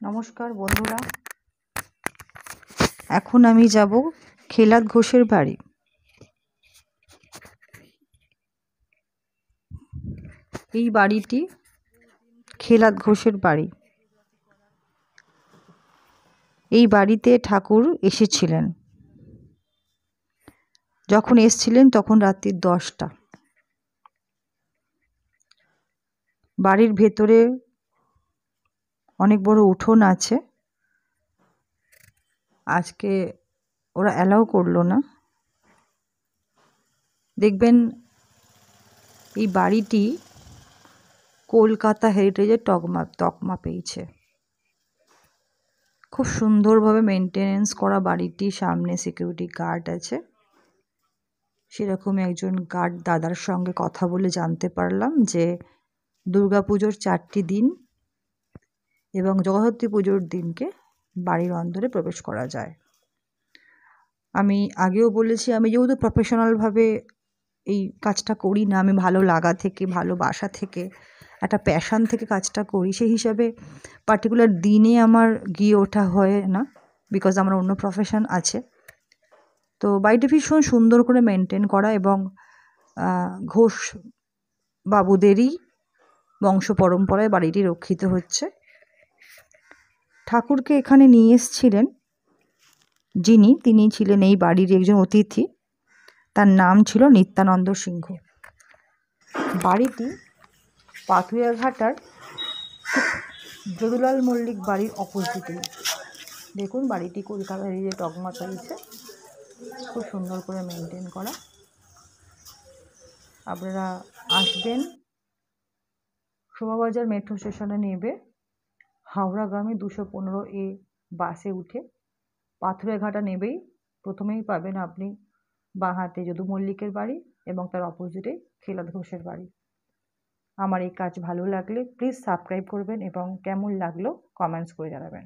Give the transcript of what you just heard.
নমস্কার বন্ধুরা, এখন আমি যাব খেলাদ ঘোষের বাড়ি। এই বাড়িটি খেলাদ ঘোষের বাড়ি। এই বাড়িতে ঠাকুর এসেছিলেন। যখন এসেছিলেন তখন রাত্রি 10টা। বাড়ির ভেতরে অনেক বড় উঠোন আছে। আজকে ওরা অ্যালাউ করলো না। দেখবেন এই বাড়িটি কলকাতা হেরিটেজের তকমা পেয়েছে। খুব সুন্দরভাবে মেনটেনেন্স করা বাড়িটি। সামনে সিকিউরিটি গার্ড আছে। সেরকম একজন গার্ড দাদার সঙ্গে কথা বলে জানতে পারলাম যে দুর্গাপুজোর 4টি দিন এবং জগদ্ধাত্রী পুজোর দিনকে বাড়ির অন্দরে প্রবেশ করা যায়। আমি আগেও বলেছি, আমি যেহেতু প্রফেশনালভাবে এই কাজটা করি না, আমি ভালো লাগা থেকে, ভালোবাসা থেকে, একটা প্যাশান থেকে কাজটা করি, সেই হিসাবে পার্টিকুলার দিনে আমার গিয়ে ওঠা হয় না, বিকজ আমার অন্য প্রফেশন আছে। তো বাড়িটি ভীষণ সুন্দর করে মেনটেন করা এবং ঘোষ বাবুদেরই বংশ পরম্পরায় বাড়িটি রক্ষিত হচ্ছে। ঠাকুরকে এখানে নিয়ে এসেছিলেন তিনি ছিলেন এই বাড়ির একজন অতিথি। তার নাম ছিল নিত্যানন্দ সিংহ। বাড়িটি পাথুরিয়াঘাটার যদুলাল মল্লিক বাড়ির অপোজিটেই। দেখুন বাড়িটি কলকাতা হেরিটেজের তকমা পেয়েছে। খুব সুন্দর করে মেনটেন করা। আপনারা আসবেন, শোভাবাজার মেট্রো স্টেশনে নেবে, হাওড়াগামী 215A বাসে উঠে পাথুরিয়াঘাটা নেবেই প্রথমেই পাবেন আপনি বাঁ হাতে যদু মল্লিকের বাড়ি এবং তার অপোজিটে খেলাদ ঘোষের বাড়ি। আমার এই কাজ ভালো লাগলে প্লিজ সাবস্ক্রাইব করবেন এবং কেমন লাগলো কমেন্টস করে জানাবেন।